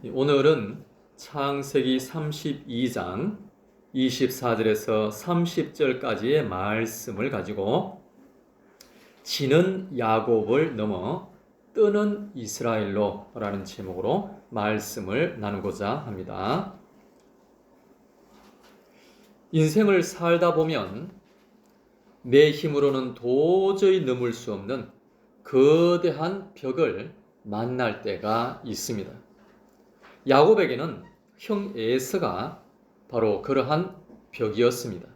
오늘은 창세기 32장 24절에서 30절까지의 말씀을 가지고 지는 야곱을 넘어 뜨는 이스라엘로 라는 제목으로 말씀을 나누고자 합니다. 인생을 살다 보면 내 힘으로는 도저히 넘을 수 없는 거대한 벽을 만날 때가 있습니다. 야곱에게는 형 에서가 바로 그러한 벽이었습니다.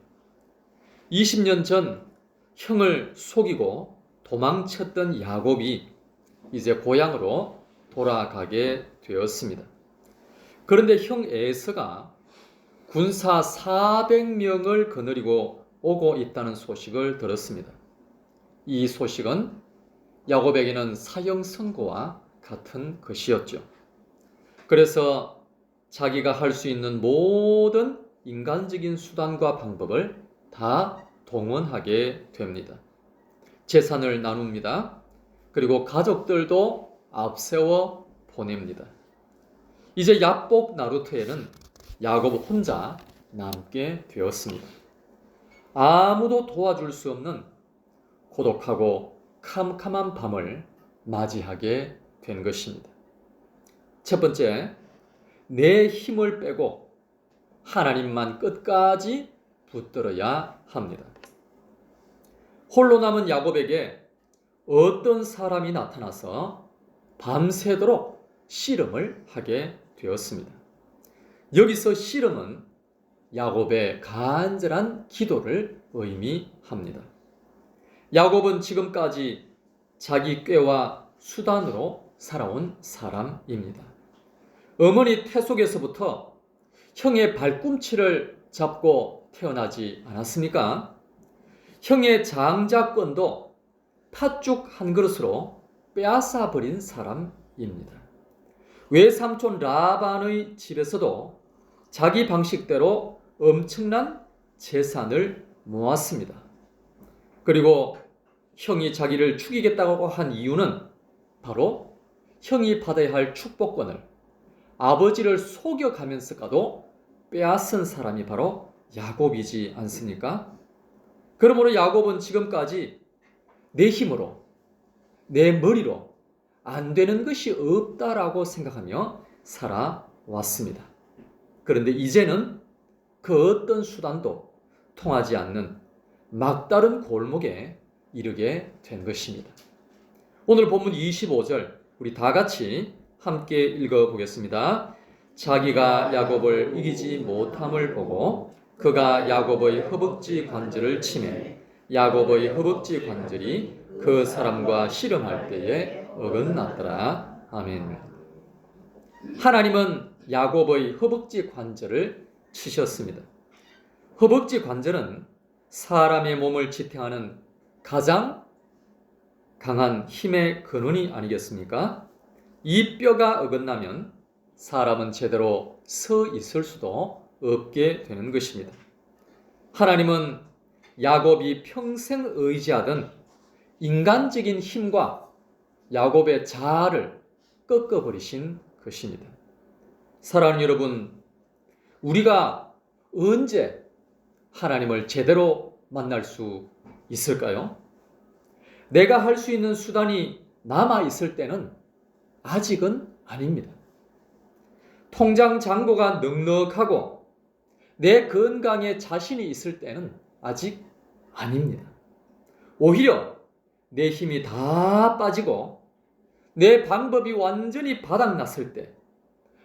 20년 전 형을 속이고 도망쳤던 야곱이 이제 고향으로 돌아가게 되었습니다. 그런데 형 에서가 군사 400명을 거느리고 오고 있다는 소식을 들었습니다. 이 소식은 야곱에게는 사형 선고와 같은 것이었죠. 그래서 자기가 할 수 있는 모든 인간적인 수단과 방법을 다 동원하게 됩니다. 재산을 나눕니다. 그리고 가족들도 앞세워 보냅니다. 이제 야복 나루터에는 야곱 혼자 남게 되었습니다. 아무도 도와줄 수 없는 고독하고 캄캄한 밤을 맞이하게 된 것입니다. 첫 번째, 내 힘을 빼고 하나님만 끝까지 붙들어야 합니다. 홀로 남은 야곱에게 어떤 사람이 나타나서 밤새도록 씨름을 하게 되었습니다. 여기서 씨름은 야곱의 간절한 기도를 의미합니다. 야곱은 지금까지 자기 꾀와 수단으로 살아온 사람입니다. 어머니 태속에서부터 형의 발꿈치를 잡고 태어나지 않았습니까? 형의 장자권도 팥죽 한 그릇으로 빼앗아 버린 사람입니다. 외삼촌 라반의 집에서도 자기 방식대로 엄청난 재산을 모았습니다. 그리고 형이 자기를 죽이겠다고 한 이유는 바로 형이 받아야 할 축복권을 아버지를 속여가면서까도 빼앗은 사람이 바로 야곱이지 않습니까? 그러므로 야곱은 지금까지 내 힘으로, 내 머리로 안 되는 것이 없다라고 생각하며 살아왔습니다. 그런데 이제는 그 어떤 수단도 통하지 않는 막다른 골목에 이르게 된 것입니다. 오늘 본문 25절 우리 다 같이 함께 읽어보겠습니다. 자기가 야곱을 이기지 못함을 보고 그가 야곱의 허벅지 관절을 치매 야곱의 허벅지 관절이 그 사람과 씨름할 때에 어긋났더라. 아멘. 하나님은 야곱의 허벅지 관절을 치셨습니다. 허벅지 관절은 사람의 몸을 지탱하는 가장 강한 힘의 근원이 아니겠습니까? 이 뼈가 어긋나면 사람은 제대로 서 있을 수도 없게 되는 것입니다. 하나님은 야곱이 평생 의지하던 인간적인 힘과 야곱의 자아를 꺾어버리신 것입니다. 사랑하는 여러분, 우리가 언제 하나님을 제대로 만날 수 있을까요? 내가 할 수 있는 수단이 남아 있을 때는 아직은 아닙니다. 통장 잔고가 넉넉하고 내 건강에 자신이 있을 때는 아직 아닙니다. 오히려 내 힘이 다 빠지고 내 방법이 완전히 바닥났을 때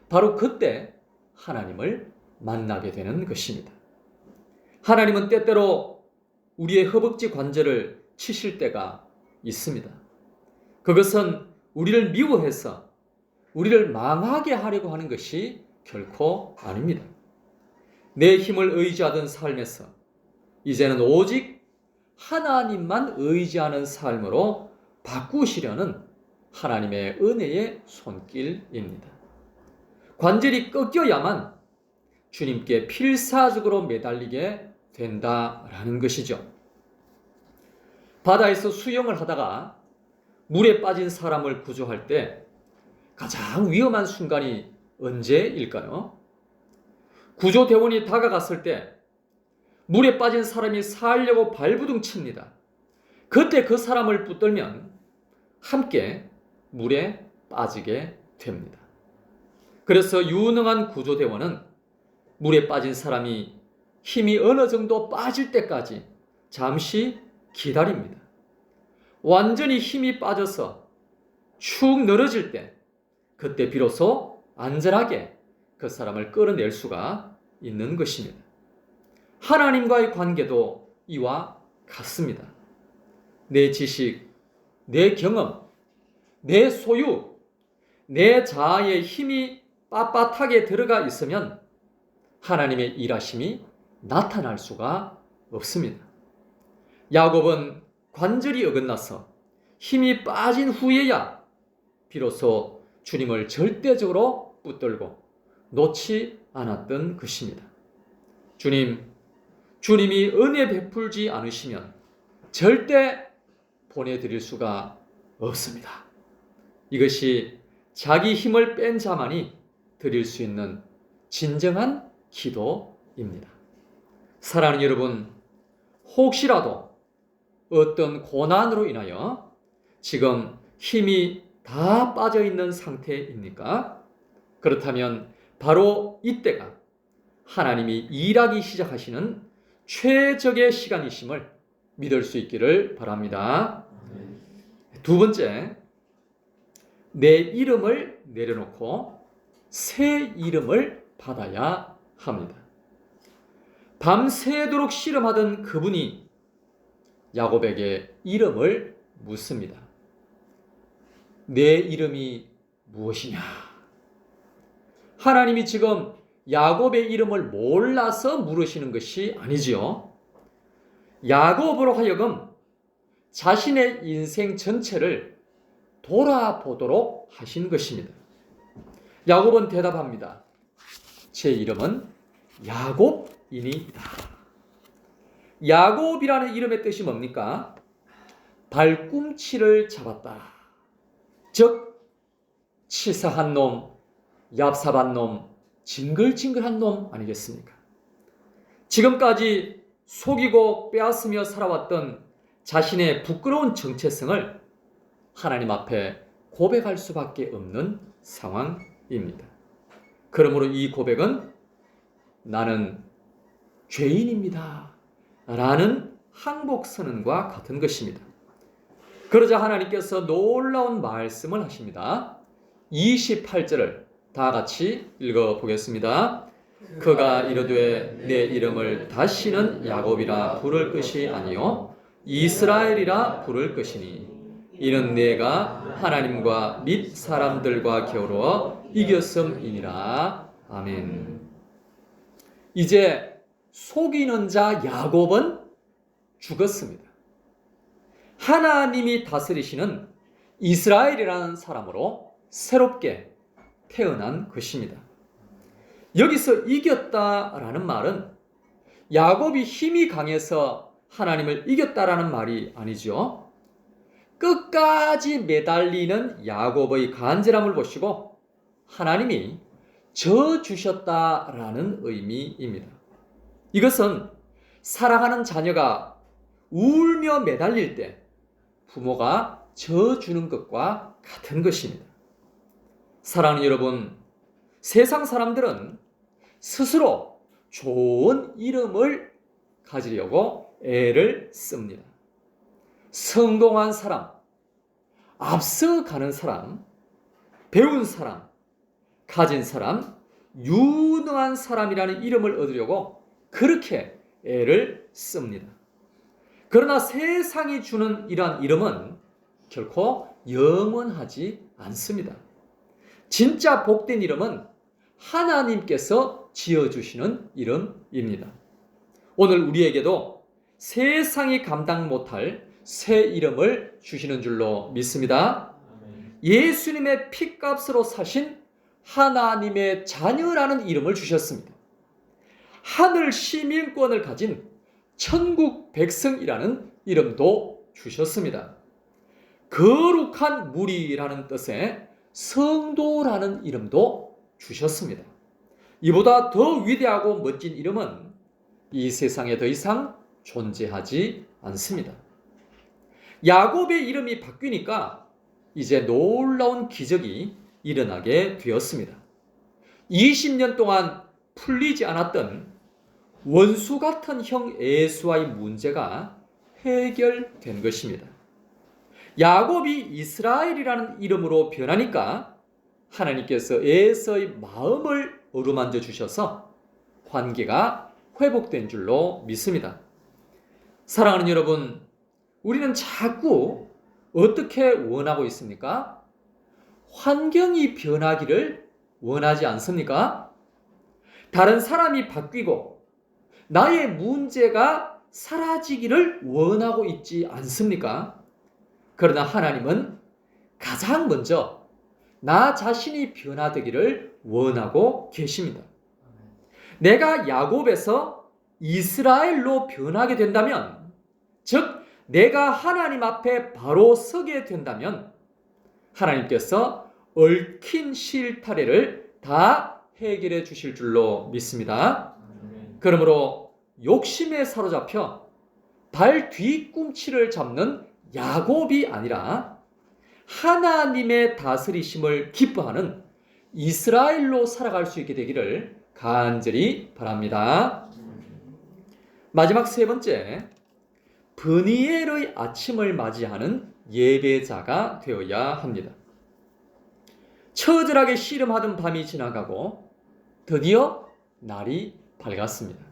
바로 그때 하나님을 만나게 되는 것입니다. 하나님은 때때로 우리의 허벅지 관절을 치실 때가 있습니다. 그것은 우리를 미워해서 우리를 망하게 하려고 하는 것이 결코 아닙니다. 내 힘을 의지하던 삶에서 이제는 오직 하나님만 의지하는 삶으로 바꾸시려는 하나님의 은혜의 손길입니다. 관절이 꺾여야만 주님께 필사적으로 매달리게 된다라는 것이죠. 바다에서 수영을 하다가 물에 빠진 사람을 구조할 때 가장 위험한 순간이 언제일까요? 구조대원이 다가갔을 때 물에 빠진 사람이 살려고 발부둥 칩니다. 그때 그 사람을 붙들면 함께 물에 빠지게 됩니다. 그래서 유능한 구조대원은 물에 빠진 사람이 힘이 어느 정도 빠질 때까지 잠시 기다립니다. 완전히 힘이 빠져서 축 늘어질 때 그때 비로소 안전하게 그 사람을 끌어낼 수가 있는 것입니다. 하나님과의 관계도 이와 같습니다. 내 지식, 내 경험, 내 소유, 내 자아의 힘이 빳빳하게 들어가 있으면 하나님의 일하심이 나타날 수가 없습니다. 야곱은 관절이 어긋나서 힘이 빠진 후에야 비로소 주님을 절대적으로 붙들고 놓지 않았던 것입니다. 주님이 은혜 베풀지 않으시면 절대 보내드릴 수가 없습니다. 이것이 자기 힘을 뺀 자만이 드릴 수 있는 진정한 기도입니다. 사랑하는 여러분, 혹시라도 어떤 고난으로 인하여 지금 힘이 다 빠져 있는 상태입니까? 그렇다면 바로 이때가 하나님이 일하기 시작하시는 최적의 시간이심을 믿을 수 있기를 바랍니다. 두 번째, 내 이름을 내려놓고 새 이름을 받아야 합니다. 밤새도록 씨름하던 그분이 야곱에게 이름을 묻습니다. 내 이름이 무엇이냐? 하나님이 지금 야곱의 이름을 몰라서 물으시는 것이 아니지요. 야곱으로 하여금 자신의 인생 전체를 돌아보도록 하신 것입니다. 야곱은 대답합니다. 제 이름은 야곱이니이다. 야곱이라는 이름의 뜻이 뭡니까? 발꿈치를 잡았다. 즉 치사한 놈, 얍삽한 놈, 징글징글한 놈 아니겠습니까? 지금까지 속이고 빼앗으며 살아왔던 자신의 부끄러운 정체성을 하나님 앞에 고백할 수밖에 없는 상황입니다. 그러므로 이 고백은 나는 죄인입니다 라는 항복선언과 같은 것입니다. 그러자 하나님께서 놀라운 말씀을 하십니다. 28절을 다 같이 읽어보겠습니다. 그가 이르되 내 이름을 다시는 야곱이라 부를 것이 아니요 이스라엘이라 부를 것이니 이는 내가 하나님과 및 사람들과 겨루어 이겼음이니라. 아멘. 이제 속이는 자 야곱은 죽었습니다. 하나님이 다스리시는 이스라엘이라는 사람으로 새롭게 태어난 것입니다. 여기서 이겼다라는 말은 야곱이 힘이 강해서 하나님을 이겼다라는 말이 아니죠. 끝까지 매달리는 야곱의 간절함을 보시고 하나님이 져 주셨다라는 의미입니다. 이것은 사랑하는 자녀가 울며 매달릴 때 부모가 져 주는 것과 같은 것입니다. 사랑하는 여러분, 세상 사람들은 스스로 좋은 이름을 가지려고 애를 씁니다. 성공한 사람, 앞서가는 사람, 배운 사람, 가진 사람, 유능한 사람이라는 이름을 얻으려고 그렇게 애를 씁니다. 그러나 세상이 주는 이러한 이름은 결코 영원하지 않습니다. 진짜 복된 이름은 하나님께서 지어주시는 이름입니다. 오늘 우리에게도 세상이 감당 못할 새 이름을 주시는 줄로 믿습니다. 예수님의 피값으로 사신 하나님의 자녀라는 이름을 주셨습니다. 하늘 시민권을 가진 천국 백성이라는 이름도 주셨습니다. 거룩한 무리라는 뜻의 성도라는 이름도 주셨습니다. 이보다 더 위대하고 멋진 이름은 이 세상에 더 이상 존재하지 않습니다. 야곱의 이름이 바뀌니까 이제 놀라운 기적이 일어나게 되었습니다. 20년 동안 풀리지 않았던 원수 같은 형 에서와의 문제가 해결된 것입니다. 야곱이 이스라엘이라는 이름으로 변하니까 하나님께서 에서의 마음을 어루만져 주셔서 관계가 회복된 줄로 믿습니다. 사랑하는 여러분, 우리는 자꾸 어떻게 원하고 있습니까? 환경이 변하기를 원하지 않습니까? 다른 사람이 바뀌고 나의 문제가 사라지기를 원하고 있지 않습니까? 그러나 하나님은 가장 먼저 나 자신이 변화되기를 원하고 계십니다. 내가 야곱에서 이스라엘로 변하게 된다면, 즉 내가 하나님 앞에 바로 서게 된다면 하나님께서 얽힌 실타래를 다 해결해 주실 줄로 믿습니다. 그러므로 욕심에 사로잡혀 발 뒤꿈치를 잡는 야곱이 아니라 하나님의 다스리심을 기뻐하는 이스라엘로 살아갈 수 있게 되기를 간절히 바랍니다. 마지막 세 번째, 브니엘의 아침을 맞이하는 예배자가 되어야 합니다. 처절하게 씨름하던 밤이 지나가고 드디어 날이 밝았습니다.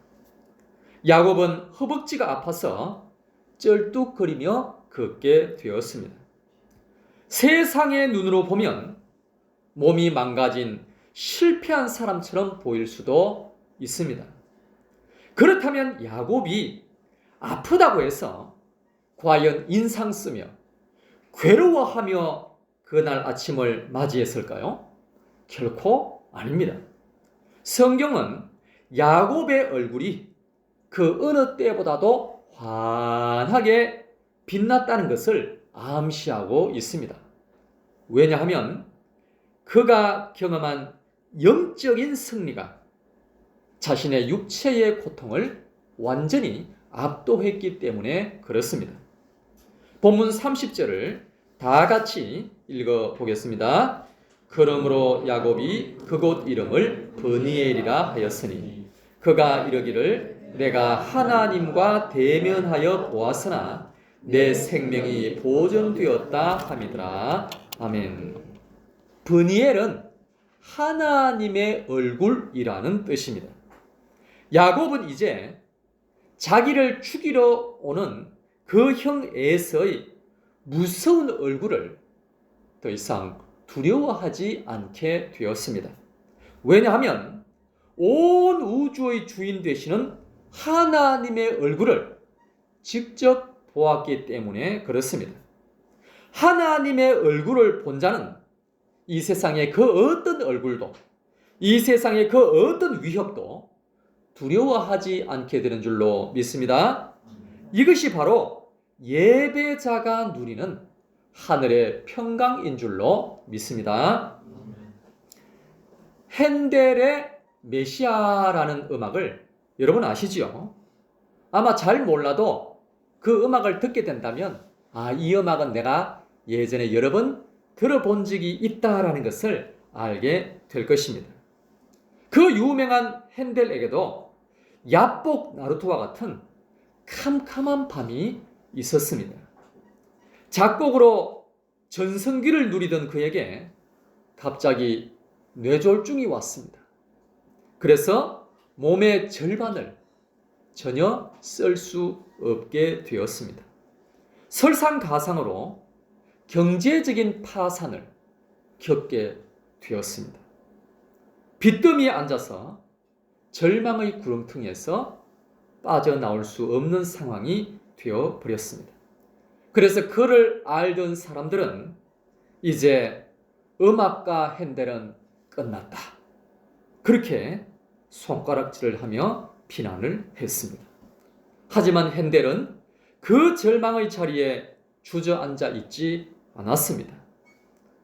야곱은 허벅지가 아파서 쩔뚝거리며 걷게 되었습니다. 세상의 눈으로 보면 몸이 망가진 실패한 사람처럼 보일 수도 있습니다. 그렇다면 야곱이 아프다고 해서 과연 인상 쓰며 괴로워하며 그날 아침을 맞이했을까요? 결코 아닙니다. 성경은 야곱의 얼굴이 그 어느 때보다도 환하게 빛났다는 것을 암시하고 있습니다. 왜냐하면 그가 경험한 영적인 승리가 자신의 육체의 고통을 완전히 압도했기 때문에 그렇습니다. 본문 30절을 다 같이 읽어보겠습니다. 그러므로 야곱이 그곳 이름을 브니엘이라 하였으니 그가 이르기를 내가 하나님과 대면하여 보았으나 내 생명이 보존되었다 함이더라. 아멘. 브니엘은 하나님의 얼굴이라는 뜻입니다. 야곱은 이제 자기를 죽이러 오는 그 형 에서의 무서운 얼굴을 더 이상 두려워하지 않게 되었습니다. 왜냐하면 온 우주의 주인 되시는 하나님의 얼굴을 직접 보았기 때문에 그렇습니다. 하나님의 얼굴을 본 자는 이 세상의 그 어떤 얼굴도, 이 세상의 그 어떤 위협도 두려워하지 않게 되는 줄로 믿습니다. 이것이 바로 예배자가 누리는 하늘의 평강인 줄로 믿습니다. 핸델의 메시아라는 음악을 여러분 아시지요? 아마 잘 몰라도 그 음악을 듣게 된다면 이 음악은 내가 예전에 여러 번 들어본 적이 있다라는 것을 알게 될 것입니다. 그 유명한 핸델에게도 야복 나루토와 같은 캄캄한 밤이 있었습니다. 작곡으로 전성기를 누리던 그에게 갑자기 뇌졸중이 왔습니다. 그래서 몸의 절반을 전혀 쓸 수 없게 되었습니다. 설상가상으로 경제적인 파산을 겪게 되었습니다. 빚더미에 앉아서 절망의 구렁텅이에서 빠져나올 수 없는 상황이 되어버렸습니다. 그래서 그를 알던 사람들은 이제 음악가 핸델은 끝났다, 그렇게 손가락질을 하며 비난을 했습니다. 하지만 핸델은 그 절망의 자리에 주저앉아 있지 않았습니다.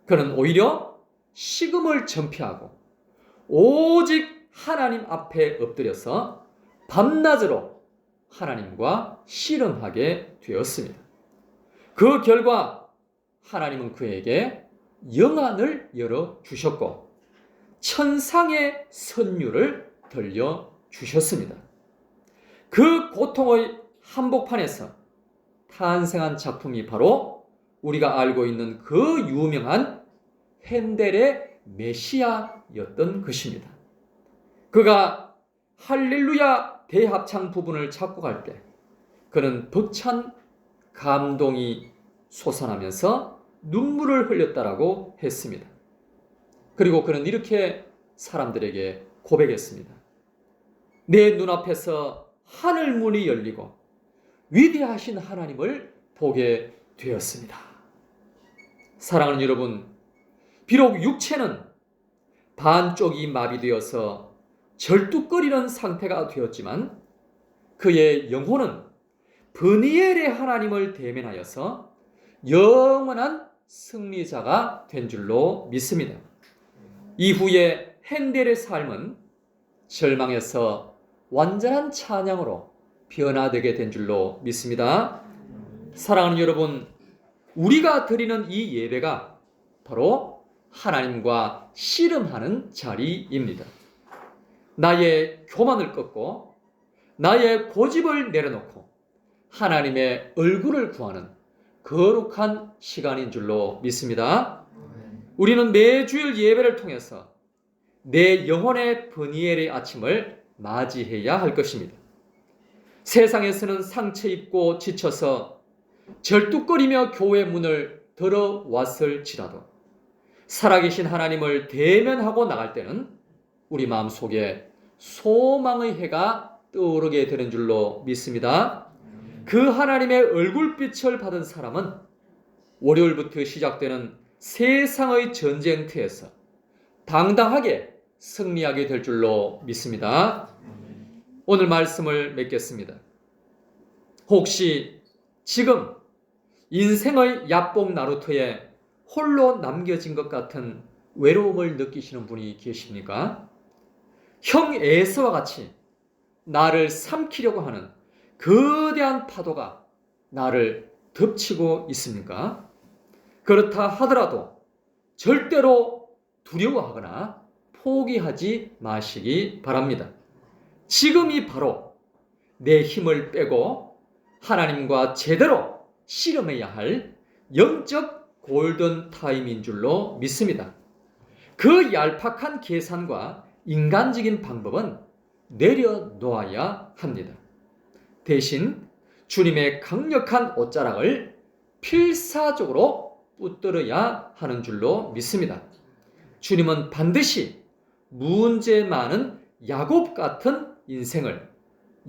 그는 오히려 식음을 전폐하고 오직 하나님 앞에 엎드려서 밤낮으로 하나님과 씨름하게 되었습니다. 그 결과 하나님은 그에게 영안을 열어주셨고 천상의 선율을 들려주셨습니다. 그 고통의 한복판에서 탄생한 작품이 바로 우리가 알고 있는 그 유명한 핸델의 메시아였던 것입니다. 그가 할렐루야 대합창 부분을 작곡할 때 그는 벅찬 감동이 솟아나면서 눈물을 흘렸다라고 했습니다. 그리고 그는 이렇게 사람들에게 고백했습니다. 내 눈앞에서 하늘 문이 열리고 위대하신 하나님을 보게 되었습니다. 사랑하는 여러분, 비록 육체는 반쪽이 마비되어서 절뚝거리는 상태가 되었지만 그의 영혼은 브니엘의 하나님을 대면하여서 영원한 승리자가 된 줄로 믿습니다. 이후에 핸델의 삶은 절망에서 완전한 찬양으로 변화되게 된 줄로 믿습니다. 사랑하는 여러분, 우리가 드리는 이 예배가 바로 하나님과 씨름하는 자리입니다. 나의 교만을 꺾고 나의 고집을 내려놓고 하나님의 얼굴을 구하는 거룩한 시간인 줄로 믿습니다. 우리는 매주일 예배를 통해서 내 영혼의 브니엘의 아침을 맞이해야 할 것입니다. 세상에서는 상처 입고 지쳐서 절뚝거리며 교회 문을 들어왔을지라도 살아계신 하나님을 대면하고 나갈 때는 우리 마음속에 소망의 해가 떠오르게 되는 줄로 믿습니다. 그 하나님의 얼굴빛을 받은 사람은 월요일부터 시작되는 세상의 전쟁터에서 당당하게 승리하게 될 줄로 믿습니다. 오늘 말씀을 맺겠습니다. 혹시 지금 인생의 야뽕 나루터에 홀로 남겨진 것 같은 외로움을 느끼시는 분이 계십니까? 형 에서와 같이 나를 삼키려고 하는 거대한 파도가 나를 덮치고 있습니까? 그렇다 하더라도 절대로 두려워하거나 포기하지 마시기 바랍니다. 지금이 바로 내 힘을 빼고 하나님과 제대로 씨름해야 할 영적 골든 타임인 줄로 믿습니다. 그 얄팍한 계산과 인간적인 방법은 내려놓아야 합니다. 대신 주님의 강력한 옷자락을 필사적으로 붙들어야 하는 줄로 믿습니다. 주님은 반드시 문제 많은 야곱 같은 인생을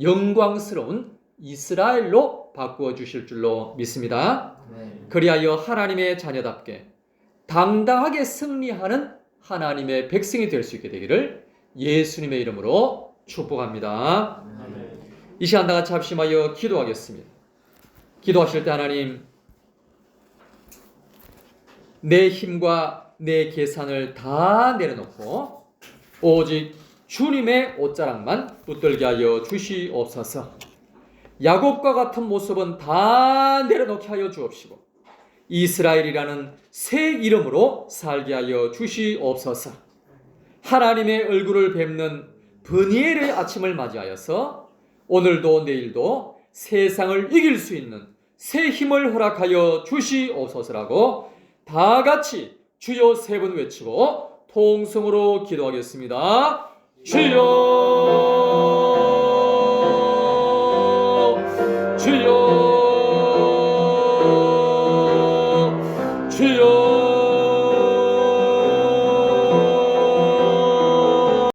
영광스러운 이스라엘로 바꾸어 주실 줄로 믿습니다. 그리하여 하나님의 자녀답게 당당하게 승리하는 하나님의 백성이 될 수 있게 되기를 예수님의 이름으로 축복합니다. 이 시간 다 같이 합심하여 기도하겠습니다. 기도하실 때 하나님, 내 힘과 내 계산을 다 내려놓고 오직 주님의 옷자락만 붙들게 하여 주시옵소서. 야곱과 같은 모습은 다 내려놓게 하여 주옵시고 이스라엘이라는 새 이름으로 살게 하여 주시옵소서. 하나님의 얼굴을 뵙는 브니엘의 아침을 맞이하여서 오늘도 내일도 세상을 이길 수 있는 새 힘을 허락하여 주시옵소서라고 다 같이 주여 세 번 외치고 통성으로 기도하겠습니다. 주여